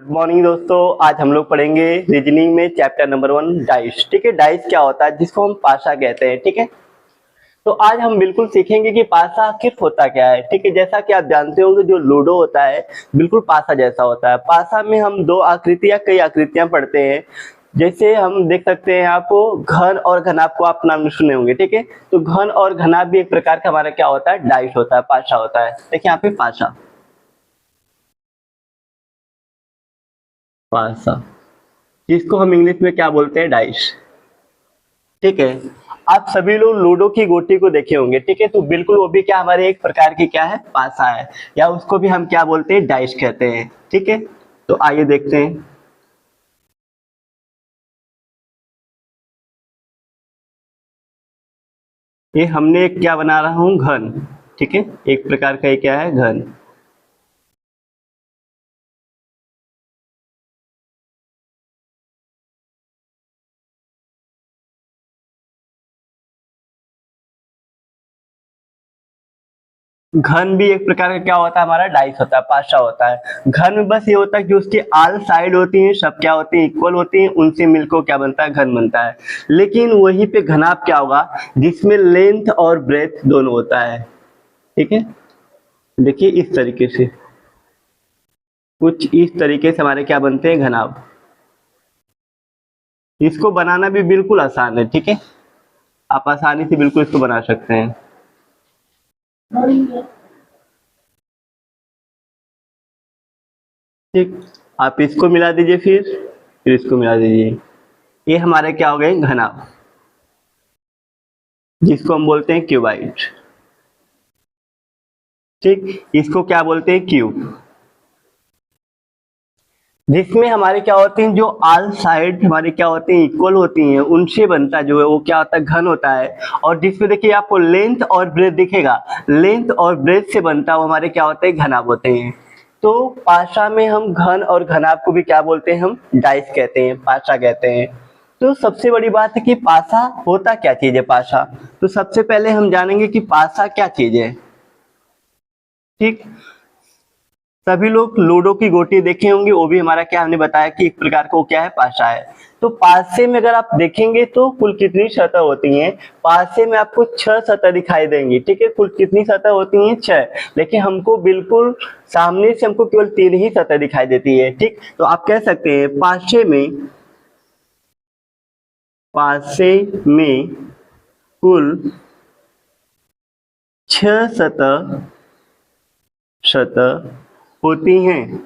Morning दोस्तों, आज हम लोग पढ़ेंगे रीजनिंग में चैप्टर नंबर 1 डाइस। ठीक है, डाइस क्या होता है जिसको हम पासा कहते हैं। ठीक है, तो आज हम बिल्कुल सीखेंगे कि पासा आखिर होता क्या है। ठीक है, जैसा कि आप जानते होंगे जो लूडो होता है बिल्कुल पासा जैसा होता है। पासा में हम दो आकृति या कई आकृतियां पढ़ते हैं। जैसे हम देख सकते हैं आपको घन और घनाभ को आप नाम सुने होंगे। ठीक है, तो घन और घनाभ भी एक प्रकार का हमारा क्या होता है, डाइस होता है, पासा होता है। देखिए यहाँ पे पासा पासा जिसको हम इंग्लिश में क्या बोलते हैं, डाइस। ठीक है, आप सभी लोग लूडो की गोटी को देखे होंगे। ठीक है, तो बिल्कुल वो भी क्या हमारे एक प्रकार की क्या है, पासा है, या उसको भी हम क्या बोलते हैं, डाइस कहते हैं। ठीक है, तो आइए देखते हैं। ये हमने एक क्या बना रहा हूं, घन। ठीक है, एक प्रकार का ये क्या है, घन। घन भी एक प्रकार का क्या होता है, हमारा डाइस होता है, पासा होता है। घन में बस ये होता है कि उसकी आल साइड होती है, सब क्या होती है, इक्वल होती है, उनसे मिलकर क्या बनता है, घन बनता है। लेकिन वहीं पे घनाभ क्या होगा, जिसमें लेंथ और ब्रेथ दोनों होता है। ठीक है, देखिए इस तरीके से, कुछ इस तरीके से हमारे क्या बनते हैं, घनाभ। इसको बनाना भी बिल्कुल आसान है। ठीक है, आप आसानी से बिल्कुल इसको बना सकते हैं। ठीक, आप इसको मिला दीजिए, फिर इसको मिला दीजिए। ये हमारे क्या हो गए, घनाभ, जिसको हम बोलते हैं क्यूबाइड। ठीक, इसको क्या बोलते हैं, क्यूब। जिसमें हमारे क्या होते हैं, जो आल साइड हमारे क्या होते हैं, इक्वल होती हैं, उनसे बनता जो है वो क्या होता है, घन होता है। और जिसमें देखिए आपको लेंथ और ब्रेथ दिखेगा, लेंथ और ब्रेथ से बनता वो हमारे क्या होते हैं, घनाभ होते हैं। तो पासा में हम घन और घनाभ को भी क्या बोलते हैं, हम डाइस कहते हैं, पासा कहते हैं। तो सबसे बड़ी बात है कि पासा होता क्या चीज है, पासा। तो सबसे पहले हम जानेंगे कि पासा क्या चीज है। ठीक, सभी लोग लूडो की गोटी देखे होंगे, वो भी हमारा क्या, हमने बताया कि एक प्रकार का वो क्या है, पासा है। तो पासे में अगर आप देखेंगे तो कुल कितनी सतह होती हैं, पासे में आपको 6 सतह दिखाई देंगी। ठीक है, कुल कितनी सतह होती हैं, 6। लेकिन हमको बिल्कुल सामने से हमको केवल 3 ही सतह दिखाई देती है। ठीक, तो आप कह सकते हैं पासे में कुल 6 सतह होती हैं।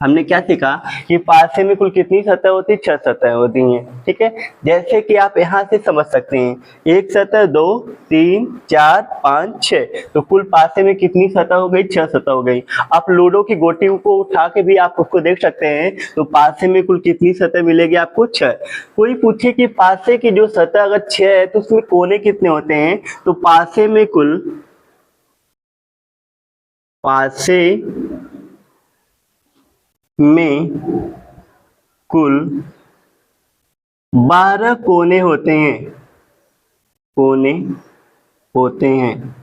हमने क्या सीखा कि पासे में कुल कितनी सतह होती है, 6 सतह होती हैं। ठीक है, जैसे कि आप यहाँ से समझ सकते हैं, 1 सतह, 2, 3, 4, 5, 6, तो कुल पासे में कितनी सतह हो गई, 6 सतह हो गई। आप लूडो की गोटी को उठा के भी आप उसको देख सकते हैं, तो पासे में कुल कितनी सतह मिलेगी आपको, 6। कोई पूछे कि पासे की जो सतह अगर 6 है तो उसमें कोने कितने होते हैं, तो पासे में कुल 12 कोने होते हैं।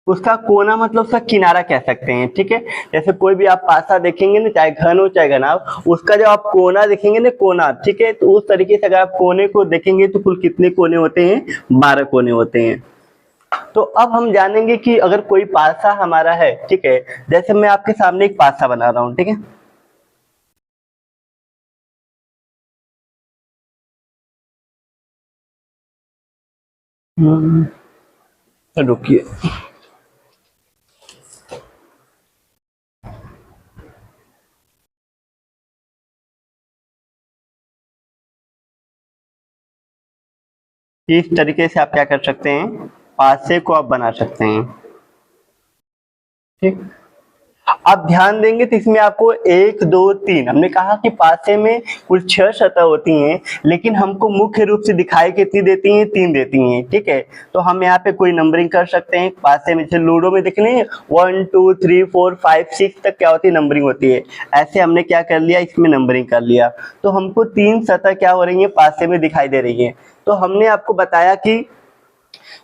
उसका कोना मतलब उसका किनारा कह सकते हैं। ठीक है, जैसे कोई भी आप पासा देखेंगे ना, चाहे घन हो चाहे घनाभ, उसका जब आप कोना देखेंगे ना, कोना, ठीक है, तो उस तरीके से अगर आप कोने को देखेंगे तो कुल कितने कोने होते हैं, 12 कोने होते हैं। तो अब हम जानेंगे कि अगर कोई पासा हमारा है, ठीक है, जैसे मैं आपके सामने एक पासा बना रहा हूं। ठीक है, रुकिए, इस तरीके से आप क्या कर सकते हैं, पासे को आप बना सकते हैं। ठीक, आप ध्यान देंगे तो इसमें आपको 1, 2, 3, हमने कहा कि पासे में कुल 6 सतह होती हैं, लेकिन हमको मुख्य रूप से दिखाई कितनी देती हैं, 3 देती हैं। ठीक है, तो हम यहाँ पे कोई नंबरिंग कर सकते हैं पासे में, जैसे लूडो में देख लें 1, 2, 3, 4, 5, 6 तक क्या होती है, नंबरिंग होती है। ऐसे हमने क्या कर लिया, इसमें नंबरिंग कर लिया, तो हमको 3 सतह क्या हो रही है, पासे में दिखाई दे रही है। तो हमने आपको बताया कि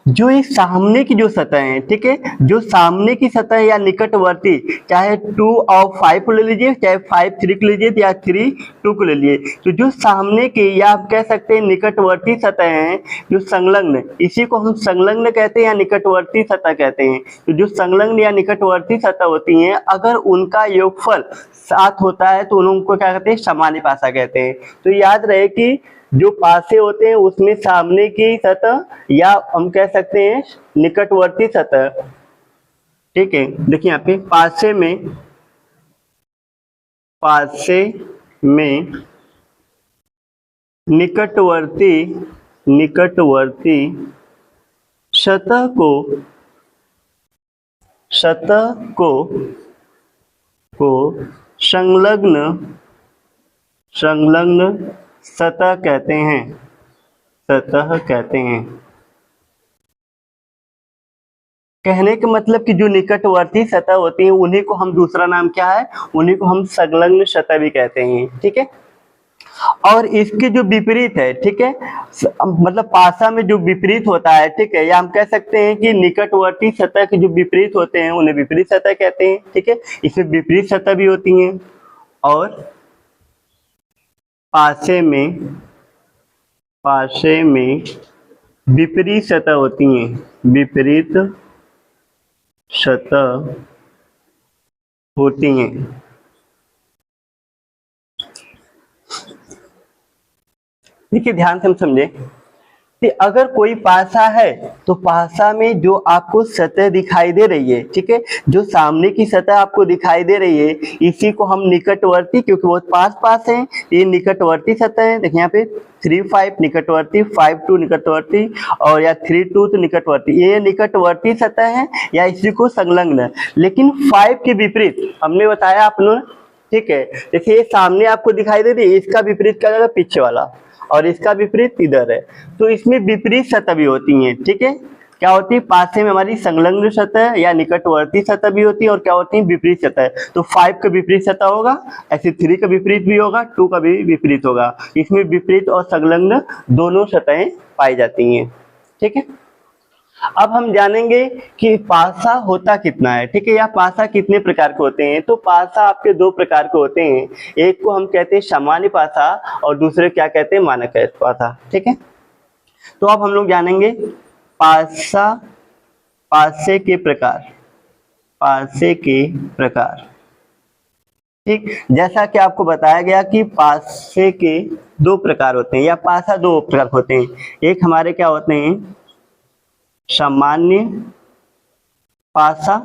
जो ये सामने की जो सतह है, ठीक है, जो सामने की सतह या निकटवर्ती, चाहे 2 और 5 को ले लीजिए, चाहे 5 3 को लीजिए या 3 2 को ले लीजिए, तो जो सामने की या आप कह सकते हैं निकटवर्ती सतह है जो संलग्न, इसी को हम संलग्न कहते हैं या निकटवर्ती सतह कहते हैं। तो जो संलग्न या निकटवर्ती सतह होती हैं, अगर उनका योगफल 7 होता है तो उनको क्या कहते हैं, समानुपासा कहते हैं। तो याद रहे कि जो पासे होते हैं उसमें सामने की सतह या हम कह सकते हैं निकटवर्ती सतह, ठीक है। देखिए यहाँ पे पासे में निकटवर्ती सतह को संलग्न सतह कहते हैं। कहने का मतलब कि जो निकटवर्ती सतह होती है उन्हीं को हम दूसरा नाम क्या है, उन्हीं को हम संलग्न सतह भी कहते हैं, ठीक है। और इसके जो विपरीत है, ठीक है, मतलब पासा में जो विपरीत होता है, ठीक है, या हम कह सकते हैं कि निकटवर्ती सतह के जो विपरीत होते हैं उन्हें विपरीत सतह कहते हैं, ठीक है। इसमें विपरीत सतह भी होती हैं और पासे में विपरीत सतह होती हैं, विपरीत सतह होती हैं। देखिए ध्यान से हम समझे कि अगर कोई पासा है तो पासा में जो आपको सतह दिखाई दे रही है, ठीक है, जो सामने की सतह आपको दिखाई दे रही है, इसी को हम निकटवर्ती, क्योंकि वो पास हैं, ये निकटवर्ती सतह है। देखिए यहाँ पे 3 5 निकटवर्ती, 5 2 निकटवर्ती और या 3 2 तो निकटवर्ती, ये निकटवर्ती सतह है या इसी को संलग्न। लेकिन 5 के विपरीत हमने बताया आप लोग, ठीक है, देखिए ये सामने आपको दिखाई दे रही है, इसका विपरीत क्या जाएगा, पीछे वाला, और इसका विपरीत इधर है। तो इसमें विपरीत सतह भी होती हैं, ठीक है। क्या होती है, पासे में हमारी संलग्न सतह या निकटवर्ती सतह भी होती है और क्या होती है, विपरीत सतह। तो 5 का विपरीत सतह होगा, ऐसे 3 का विपरीत भी होगा, 2 का भी विपरीत होगा। इसमें विपरीत और संलग्न दोनों सतहें पाई जाती हैं, ठीक है। अब हम जानेंगे कि पासा होता कितना है, ठीक है, या पासा कितने प्रकार के होते हैं। तो पासा आपके 2 प्रकार के होते हैं, एक को हम कहते हैं सामान्य पासा और दूसरे क्या कहते हैं, मानक पासा, ठीक है। तो अब हम लोग जानेंगे पासे के प्रकार, ठीक। जैसा कि आपको बताया गया कि पासे के 2 प्रकार होते हैं या पासा 2 प्रकार होते हैं। एक हमारे क्या होते हैं, सामान्य पासा,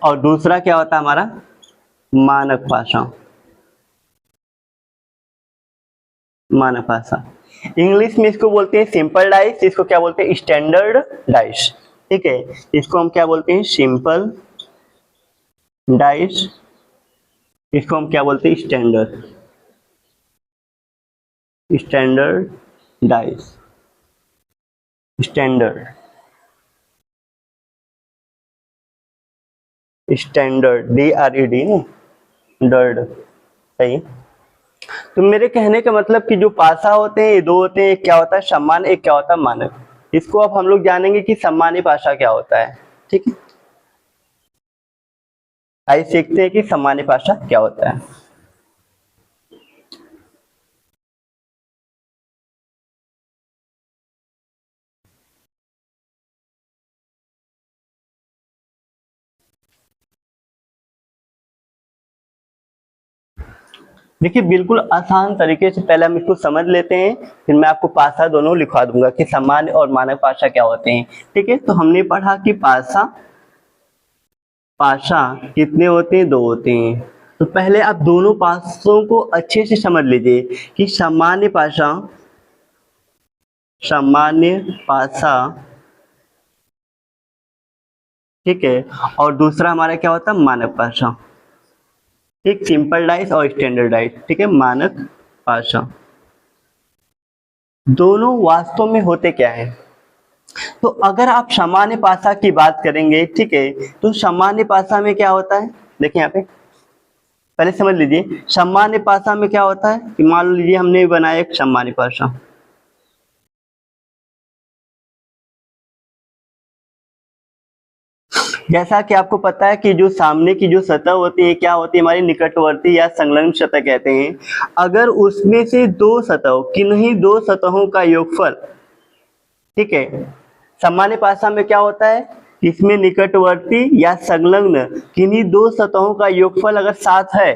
और दूसरा क्या होता है हमारा, मानक पासा। इंग्लिश में इसको बोलते हैं सिंपल डाइस, इसको क्या बोलते हैं, स्टैंडर्ड डाइस, ठीक है। इसको हम क्या बोलते हैं, सिंपल डाइस, इसको हम क्या बोलते हैं, standard dice, standard DRED, dirt, सही। तो मेरे कहने का मतलब कि जो पासा होते हैं ये 2 होते हैं, एक क्या होता है सामान्य, एक क्या होता है मानक। इसको अब हम लोग जानेंगे कि सामान्य पासा क्या होता है, ठीक है। आइए सीखते हैं कि सामान्य पासा क्या होता है। देखिए बिल्कुल आसान तरीके से पहले हम इसको समझ लेते हैं, फिर मैं आपको पासा दोनों लिखवा दूंगा कि सामान्य और मानक पासा क्या होते हैं, ठीक है। तो हमने पढ़ा कि पासा कितने होते हैं, 2 होते हैं। तो पहले आप दोनों पासों को अच्छे से समझ लीजिए कि सामान्य पासा, ठीक है, और दूसरा हमारा क्या होता है, मानक पासा, ठीक। सिंपल डाइस और स्टैंडर्ड डाइस, ठीक है। मानक पासा दोनों वास्तव में होते क्या है। तो अगर आप सामान्य पासा की बात करेंगे, ठीक है, तो सामान्य पासा में क्या होता है, देखिए यहाँ पे पहले समझ लीजिए सामान्य पासा में क्या होता है कि मान लीजिए हमने बनाया एक सामान्य पासा, जैसा कि आपको पता है कि जो सामने की जो सतह होती है क्या होती है, हमारी निकटवर्ती या संलग्न सतह कहते हैं। अगर उसमें से दो सतहों, किन्हीं दो सतहों का योगफल, ठीक है, सामान्य भाषा में क्या होता है, इसमें निकटवर्ती या संलग्न किन्हीं दो सतहों का योगफल अगर 7 है,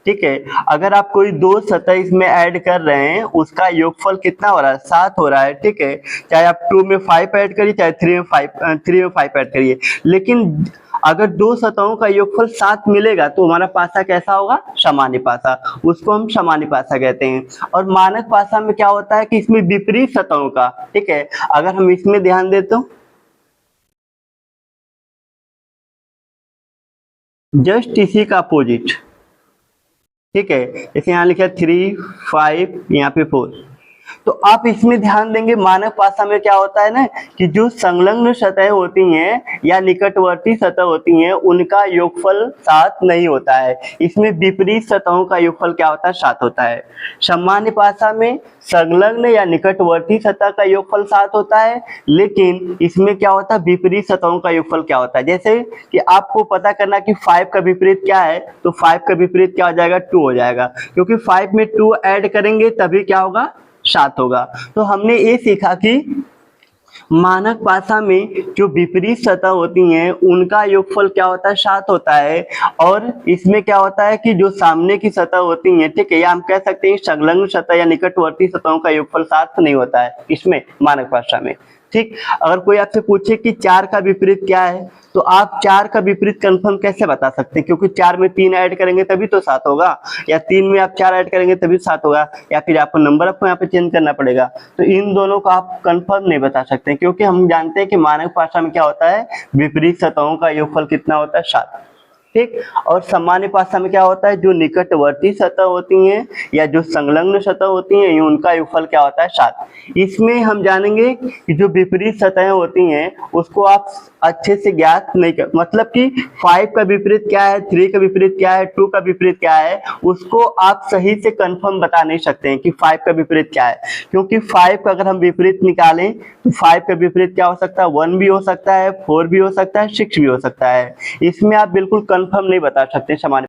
ठीक है, अगर आप कोई दो सतह इसमें ऐड कर रहे हैं, उसका योगफल कितना हो रहा है, 7 हो रहा है, ठीक है, चाहे आप 2 में 5 ऐड करिए, चाहे 3 में 5 ऐड करिए, लेकिन अगर दो सतहों का योगफल 7 मिलेगा तो हमारा पासा कैसा होगा, सामान्य पासा, उसको हम सामान्य पासा कहते हैं। और मानक पासा में क्या होता है कि इसमें विपरीत सतहों का, ठीक है, अगर हम इसमें ध्यान दें तो जस्ट इसी का अपोजिट, ठीक है, जैसे यहाँ लिखा है 3, 5, यहाँ पे 4, तो आप इसमें ध्यान देंगे मानक भाषा में क्या होता है ना कि जो संलग्न सतह होती हैं या निकटवर्ती सतह होती हैं उनका योगफल 7 नहीं होता है, इसमें विपरीत सतहों का योगफल क्या होता है, 7 होता है। सामान्य भाषा में संलग्न या निकटवर्ती सतह का योगफल 7 होता है, लेकिन इसमें क्या होता है, विपरीत सतहों का योगफल क्या होता है। जैसे कि आपको पता करना कि 5 का विपरीत क्या है, तो 5 का विपरीत क्या हो जाएगा, 2 हो जाएगा, क्योंकि 5 में 2 ऐड करेंगे तभी क्या होगा, 7 होगा। तो हमने ये सीखा कि मानक भाषा में जो विपरीत सतह होती हैं उनका योगफल क्या होता है, 7 होता है, और इसमें क्या होता है कि जो सामने की सतह होती हैं, ठीक है, या हम कह सकते हैं संलग्न सतह या निकटवर्ती सतहों का योगफल 7 नहीं होता है इसमें मानक भाषा में, ठीक। अगर कोई आपसे पूछे कि 4 का विपरीत क्या है, तो आप 4 का विपरीत कंफर्म कैसे बता सकते हैं, क्योंकि 4 में 3 ऐड करेंगे तभी तो 7 होगा, या 3 में आप 4 ऐड करेंगे तभी 7 होगा, या फिर आपको नंबर आपको यहाँ पे चेंज करना पड़ेगा। तो इन दोनों को आप कंफर्म नहीं बता सकते, क्योंकि हम जानते हैं कि मानक भाषा में क्या होता है, विपरीत सतहों का योगफल कितना होता है, 7, ठीक। और सामान्य भाषा में क्या होता है, जो निकटवर्ती सतह होती हैं या जो संलग्न सतह होती हैं उनका योगफल क्या होता है, 7। इसमें हम जानेंगे कि जो विपरीत सतहें होती हैं उसको आप अच्छे से ज्ञात नहीं कर, मतलब कि 5 का विपरीत क्या है, 3 का विपरीत क्या है, 2 का विपरीत क्या है, उसको आप सही से कंफर्म बता नहीं सकते हैं कि 5 का विपरीत क्या है, क्योंकि 5 का अगर हम विपरीत निकालें तो 5 का विपरीत क्या हो सकता है, 1 भी हो सकता है, 4 भी हो सकता है, 6 भी हो सकता है। इसमें आप बिल्कुल कंफर्म नहीं बता सकते सामान्य